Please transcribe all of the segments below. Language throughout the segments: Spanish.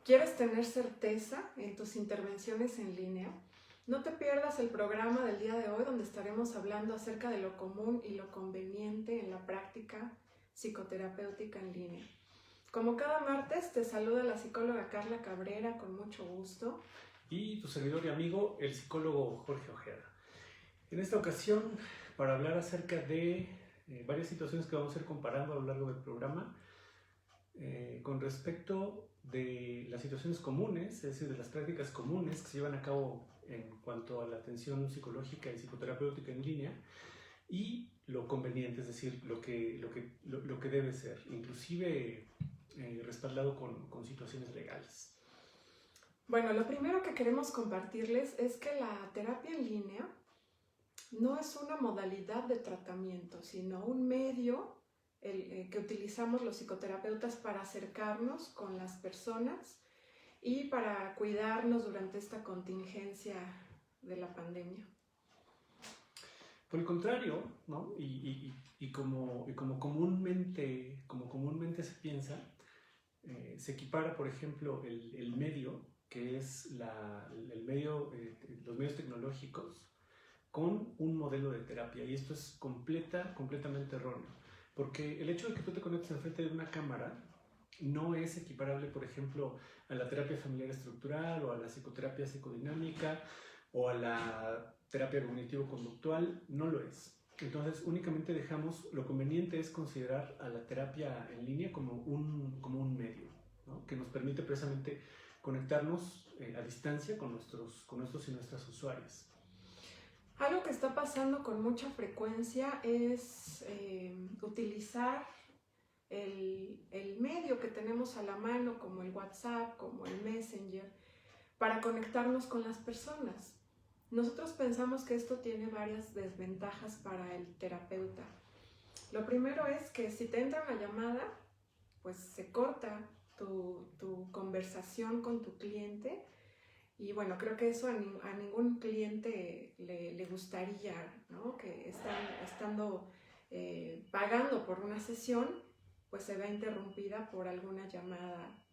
¿Quieres tener certeza en tus intervenciones en línea? No te pierdas el programa del día de hoy, donde estaremos hablando acerca de lo común y lo conveniente en la práctica psicoterapéutica en línea. Como cada martes, te saluda la psicóloga Carla Cabrera con mucho gusto. Y tu servidor y amigo, el psicólogo Jorge Ojeda. En esta ocasión, para hablar acerca de varias situaciones que vamos a ir comparando a lo largo del programa, con respecto de las situaciones comunes, es decir, de las prácticas comunes que se llevan a cabo en cuanto a la atención psicológica y psicoterapéutica en línea, y lo conveniente, es decir, lo que debe ser, inclusive respaldado con situaciones legales. Bueno, lo primero que queremos compartirles es que la terapia en línea no es una modalidad de tratamiento, sino un medio que utilizamos los psicoterapeutas para acercarnos con las personas y para cuidarnos durante esta contingencia de la pandemia. Por el contrario, ¿no? y como comúnmente se piensa, se equipara, por ejemplo, el medio, que es los medios tecnológicos, con un modelo de terapia, y esto es completamente erróneo, porque el hecho de que tú te conectes enfrente de una cámara no es equiparable, por ejemplo, a la terapia familiar estructural o a la psicoterapia psicodinámica o a la terapia cognitivo-conductual, no lo es. Entonces, únicamente lo conveniente es considerar a la terapia en línea como un medio, ¿no? Que nos permite precisamente conectarnos a distancia con nuestros y nuestras usuarias. Algo que está pasando con mucha frecuencia es utilizar el medio que tenemos a la mano, como el WhatsApp, como el Messenger, para conectarnos con las personas. Nosotros pensamos que esto tiene varias desventajas para el terapeuta. Lo primero es que si te entra una llamada, pues se corta tu conversación con tu cliente. Y bueno, creo que eso a ningún cliente le gustaría, ¿no? Que estando pagando por una sesión, pues se vea interrumpida por alguna llamada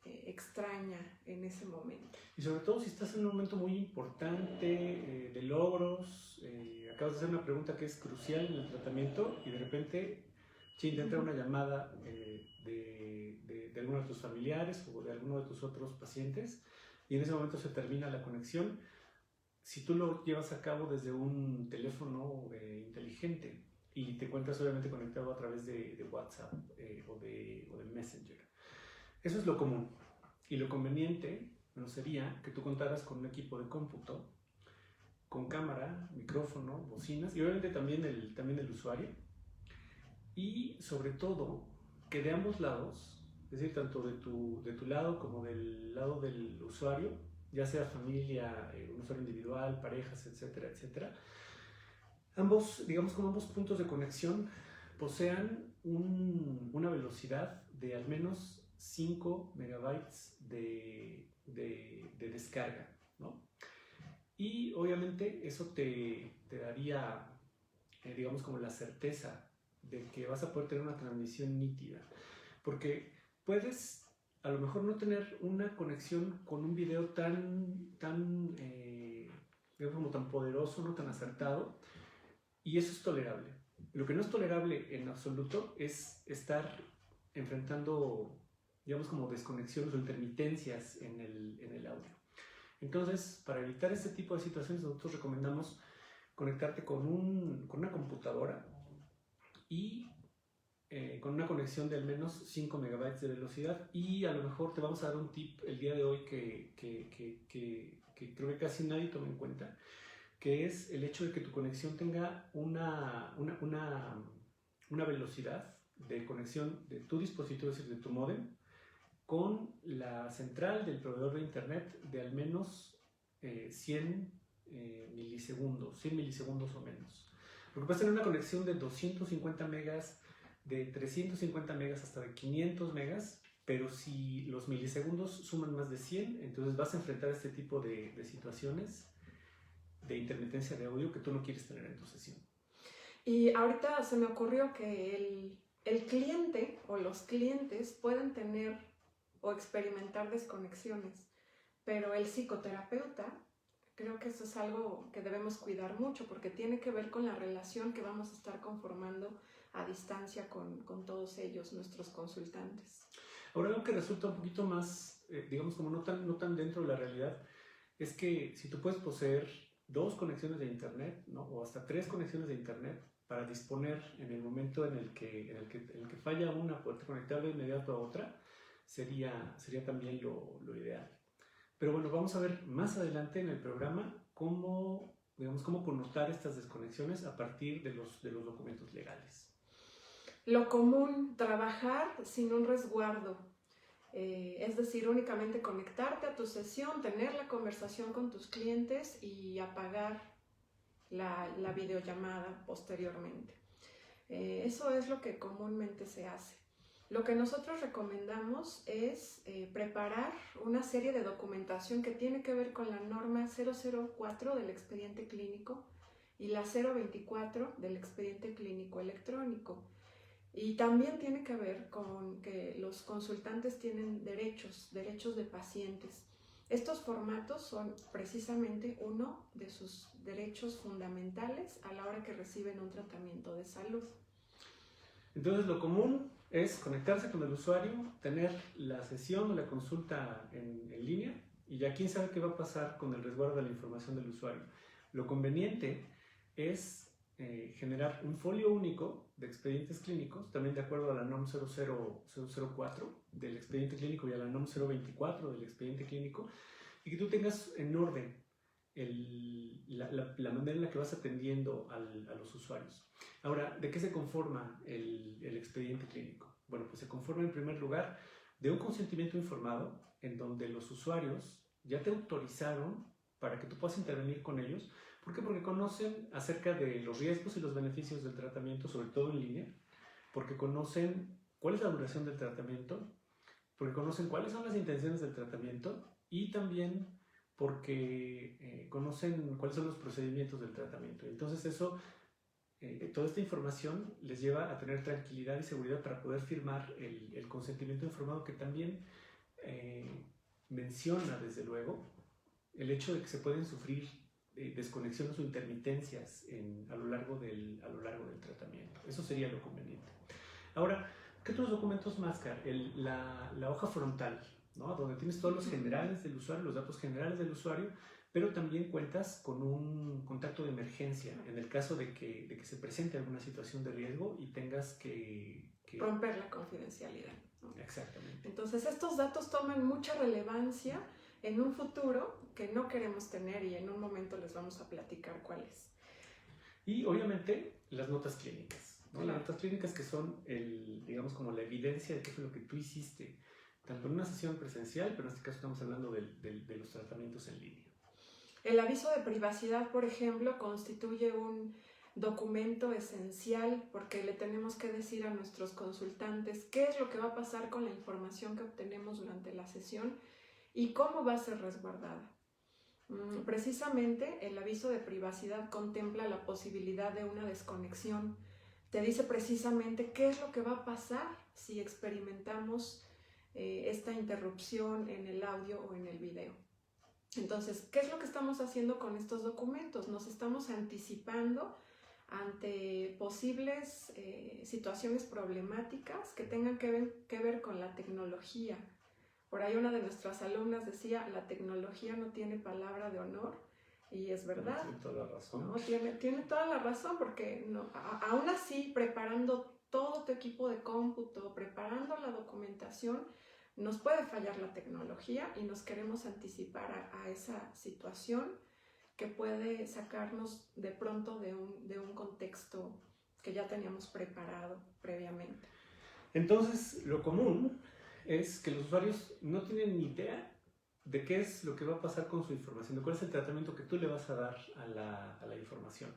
extraña en ese momento. Y sobre todo si estás en un momento muy importante de logros, acabas de hacer una pregunta que es crucial en el tratamiento y de repente te entra una llamada de alguno de tus familiares o de alguno de tus otros pacientes, y en ese momento se termina la conexión. Si tú lo llevas a cabo desde un teléfono inteligente y te encuentras obviamente conectado a través de WhatsApp o de Messenger, eso es lo común. Y lo conveniente sería que tú contaras con un equipo de cómputo, con cámara, micrófono, bocinas y obviamente también el usuario. Y sobre todo, que de ambos lados, es decir, tanto de tu lado como del lado del usuario, ya sea familia, un usuario individual, parejas, etcétera, etcétera, ambos puntos de conexión posean una velocidad de al menos 5 megabytes de descarga, ¿no? Y obviamente eso te daría, como la certeza de que vas a poder tener una transmisión nítida, porque puedes a lo mejor no tener una conexión con un video tan poderoso, no tan acertado, y eso es tolerable. Lo que no es tolerable en absoluto es estar enfrentando, como desconexiones o intermitencias en el audio. Entonces, para evitar este tipo de situaciones, nosotros recomendamos conectarte con una computadora y con una conexión de al menos 5 megabytes de velocidad, y a lo mejor te vamos a dar un tip el día de hoy que creo que casi nadie toma en cuenta, que es el hecho de que tu conexión tenga una velocidad de conexión de tu dispositivo, es decir, de tu módem, con la central del proveedor de internet de al menos 100 milisegundos o menos. Porque puedes tener una conexión de 250 megas, de 350 megas hasta de 500 megas, pero si los milisegundos suman más de 100, entonces vas a enfrentar este tipo de situaciones de intermitencia de audio que tú no quieres tener en tu sesión. Y ahorita se me ocurrió que el cliente o los clientes pueden tener o experimentar desconexiones. Pero el psicoterapeuta, creo que eso es algo que debemos cuidar mucho porque tiene que ver con la relación que vamos a estar conformando a distancia con todos ellos, nuestros consultantes. Ahora, algo que resulta un poquito más, digamos, como no tan dentro de la realidad, es que si tú puedes poseer 2 conexiones de internet, ¿no? O hasta 3 conexiones de internet para disponer en el momento en el que falla una, poder conectar de inmediato a otra, sería también lo ideal. Pero bueno, vamos a ver más adelante en el programa cómo connotar estas desconexiones a partir de los documentos legales. Lo común, trabajar sin un resguardo, es decir, únicamente conectarte a tu sesión, tener la conversación con tus clientes y apagar la videollamada posteriormente. Eso es lo que comúnmente se hace. Lo que nosotros recomendamos es preparar una serie de documentación que tiene que ver con la norma 004 del expediente clínico y la 024 del expediente clínico electrónico. Y también tiene que ver con que los consultantes tienen derechos de pacientes. Estos formatos son precisamente uno de sus derechos fundamentales a la hora que reciben un tratamiento de salud. Entonces, lo común es conectarse con el usuario, tener la sesión o la consulta en línea y ya quién sabe qué va a pasar con el resguardo de la información del usuario. Lo conveniente es generar un folio único de expedientes clínicos, también de acuerdo a la NOM 004 del expediente clínico y a la NOM 024 del expediente clínico, y que tú tengas en orden la manera en la que vas atendiendo a los usuarios. Ahora, ¿de qué se conforma el expediente clínico? Bueno, pues se conforma en primer lugar de un consentimiento informado en donde los usuarios ya te autorizaron para que tú puedas intervenir con ellos. ¿Por qué? Porque conocen acerca de los riesgos y los beneficios del tratamiento, sobre todo en línea, porque conocen cuál es la duración del tratamiento, porque conocen cuáles son las intenciones del tratamiento y también porque conocen cuáles son los procedimientos del tratamiento. Entonces eso, toda esta información les lleva a tener tranquilidad y seguridad para poder firmar el consentimiento informado, que también menciona, desde luego, el hecho de que se pueden sufrir desconexiones o intermitencias a lo largo del tratamiento. Eso sería lo conveniente. Ahora, ¿qué otros documentos más, Car? La hoja frontal, ¿no? Donde tienes todos los generales del usuario, los datos generales del usuario, pero también cuentas con un contacto de emergencia en el caso de que se presente alguna situación de riesgo y tengas que romper la confidencialidad, ¿no? Exactamente. Entonces, estos datos toman mucha relevancia en un futuro que no queremos tener y en un momento les vamos a platicar cuál es. Y obviamente las notas clínicas, ¿no? Claro. Las notas clínicas, que son digamos, como la evidencia de qué fue lo que tú hiciste, tanto en una sesión presencial, pero en este caso estamos hablando de los tratamientos en línea. El aviso de privacidad, por ejemplo, constituye un documento esencial porque le tenemos que decir a nuestros consultantes qué es lo que va a pasar con la información que obtenemos durante la sesión y cómo va a ser resguardada. Precisamente el aviso de privacidad contempla la posibilidad de una desconexión. Te dice precisamente qué es lo que va a pasar si experimentamos esta interrupción en el audio o en el video. Entonces, ¿qué es lo que estamos haciendo con estos documentos? Nos estamos anticipando ante posibles situaciones problemáticas que tengan que ver con la tecnología. Por ahí una de nuestras alumnas decía, la tecnología no tiene palabra de honor, y es verdad. Tiene toda la razón. ¿No? Tiene toda la razón, porque aún así, preparando todo tu equipo de cómputo, preparando la documentación, nos puede fallar la tecnología y nos queremos anticipar a esa situación que puede sacarnos de pronto de un contexto que ya teníamos preparado previamente. Entonces, lo común es que los usuarios no tienen ni idea de qué es lo que va a pasar con su información, de cuál es el tratamiento que tú le vas a dar a la información.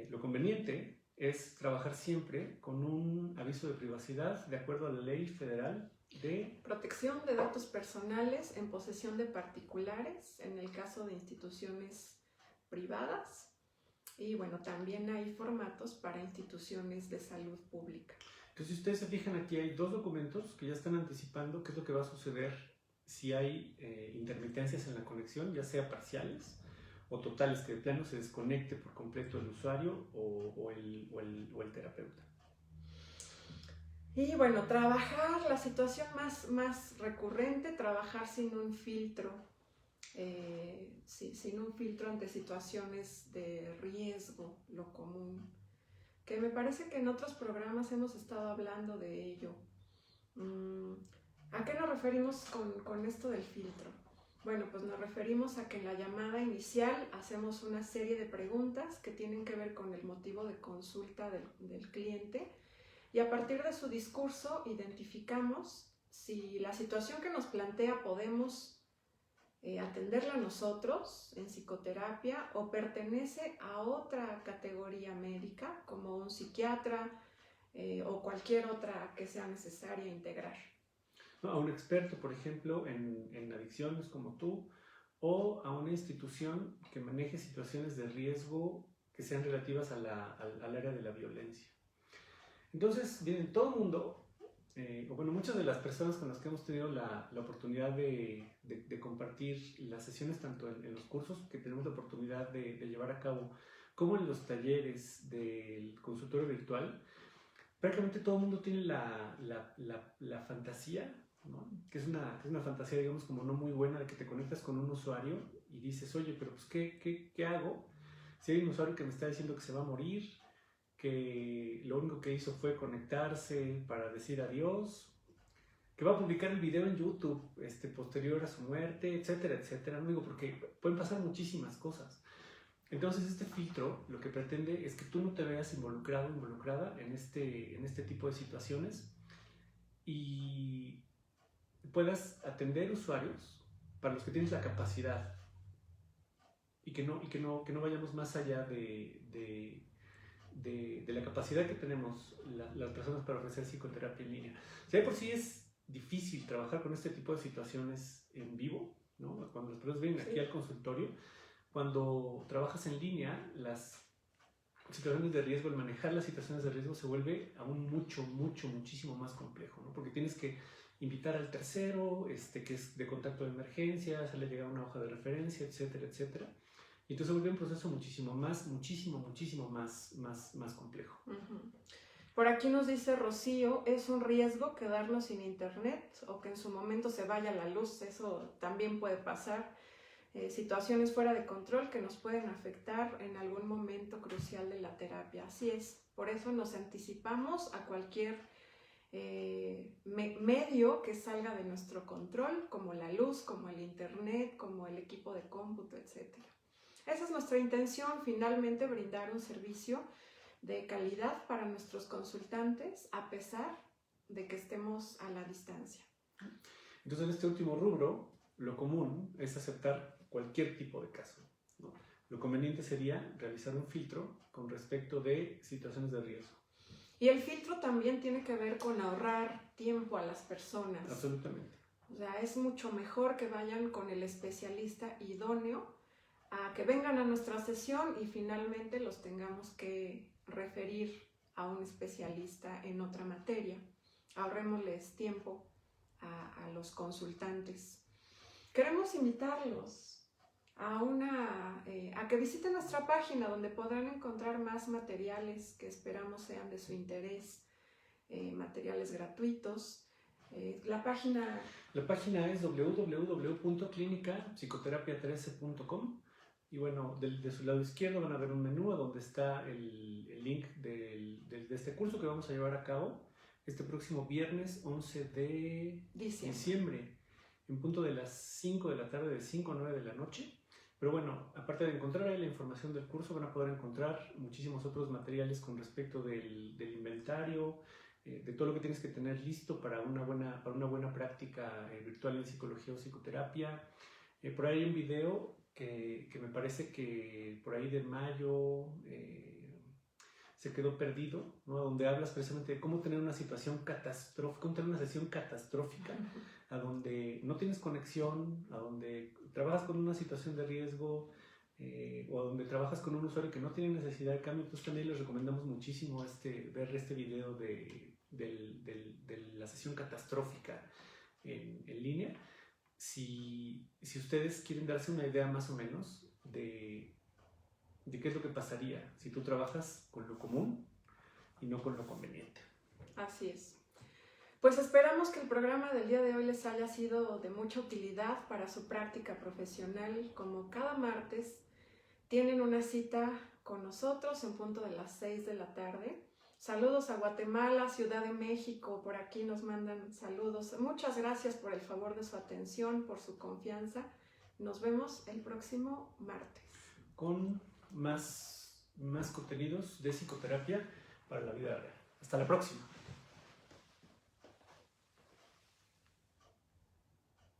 Lo conveniente es trabajar siempre con un aviso de privacidad de acuerdo a la ley federal de protección de datos personales en posesión de particulares en el caso de instituciones privadas, y bueno, también hay formatos para instituciones de salud pública. Entonces, si ustedes se fijan aquí, hay 2 documentos que ya están anticipando qué es lo que va a suceder si hay intermitencias en la conexión, ya sea parciales o totales, que de plano se desconecte por completo el usuario o el terapeuta. Y bueno, trabajar la situación más recurrente, trabajar sin un filtro, sin un filtro ante situaciones de riesgo, lo común, que me parece que en otros programas hemos estado hablando de ello. ¿A qué nos referimos con esto del filtro? Bueno, pues nos referimos a que en la llamada inicial hacemos una serie de preguntas que tienen que ver con el motivo de consulta del cliente, y a partir de su discurso identificamos si la situación que nos plantea podemos atenderla nosotros en psicoterapia o pertenece a otra categoría médica como un psiquiatra o cualquier otra que sea necesaria integrar. ¿No? A un experto, por ejemplo, en adicciones como tú, o a una institución que maneje situaciones de riesgo que sean relativas al área de la violencia. Entonces, bien, todo el mundo, o bueno, muchas de las personas con las que hemos tenido la oportunidad de compartir las sesiones, tanto en los cursos que tenemos la oportunidad de llevar a cabo, como en los talleres del consultorio virtual, prácticamente todo el mundo tiene la fantasía, ¿no? Que es una fantasía, digamos, como no muy buena, de que te conectas con un usuario y dices, oye, pero pues, ¿qué hago si hay un usuario que me está diciendo que se va a morir, que lo único que hizo fue conectarse para decir adiós, que va a publicar el video en YouTube posterior a su muerte, etcétera, etcétera? No digo, porque pueden pasar muchísimas cosas. Entonces, este filtro lo que pretende es que tú no te veas involucrado, involucrada en este tipo de situaciones y puedas atender usuarios para los que tienes la capacidad y que no vayamos más allá de la capacidad que tenemos las personas para ofrecer psicoterapia en línea. O sea, de por sí es difícil trabajar con este tipo de situaciones en vivo, ¿no? Cuando las personas vienen aquí al consultorio, cuando trabajas en línea, las situaciones de riesgo, el manejar las situaciones de riesgo se vuelve aún muchísimo más complejo, ¿no? Porque tienes que invitar al tercero, que es de contacto de emergencia, hacerle llegar una hoja de referencia, etcétera, etcétera. Y entonces se vuelve un proceso muchísimo más complejo. Uh-huh. Por aquí nos dice Rocío, es un riesgo quedarnos sin internet o que en su momento se vaya la luz, eso también puede pasar. Situaciones fuera de control que nos pueden afectar en algún momento crucial de la terapia. Así es, por eso nos anticipamos a cualquier medio que salga de nuestro control, como la luz, como el internet, como el equipo de cómputo, etc. Esa es nuestra intención, finalmente, brindar un servicio de calidad para nuestros consultantes a pesar de que estemos a la distancia. Entonces, en este último rubro, lo común es aceptar cualquier tipo de caso, ¿no? Lo conveniente sería realizar un filtro con respecto de situaciones de riesgo. Y el filtro también tiene que ver con ahorrar tiempo a las personas. Absolutamente. O sea, es mucho mejor que vayan con el especialista idóneo a que vengan a nuestra sesión y finalmente los tengamos que referir a un especialista en otra materia. Ahorrémosles tiempo a los consultantes. Queremos invitarlos a que visiten nuestra página, donde podrán encontrar más materiales que esperamos sean de su interés, materiales gratuitos. La página es www.clinicapsicoterapia13.com y bueno, de su lado izquierdo van a ver un menú donde está el link de este curso que vamos a llevar a cabo este próximo viernes 11 de diciembre, en punto de las 5 de la tarde, de 5 a 9 de la noche. Pero bueno, aparte de encontrar ahí la información del curso, van a poder encontrar muchísimos otros materiales con respecto del inventario, de todo lo que tienes que tener listo para una buena práctica virtual en psicología o psicoterapia. Por ahí hay un video que me parece que por ahí de mayo se quedó perdido, ¿no? Donde hablas precisamente de cómo tener una situación catastrófica, cómo tener una sesión catastrófica, a donde no tienes conexión, a donde trabajas con una situación de riesgo, o a donde trabajas con un usuario que no tiene necesidad de cambio. Entonces también les recomendamos muchísimo ver este video de de la sesión catastrófica en línea, si ustedes quieren darse una idea más o menos de qué es lo que pasaría si tú trabajas con lo común y no con lo conveniente. Así es. Pues esperamos que el programa del día de hoy les haya sido de mucha utilidad para su práctica profesional. Como cada martes, tienen una cita con nosotros en punto de las 6 de la tarde. Saludos a Guatemala, Ciudad de México, por aquí nos mandan saludos. Muchas gracias por el favor de su atención, por su confianza. Nos vemos el próximo martes. Con más contenidos de psicoterapia para la vida real. Hasta la próxima.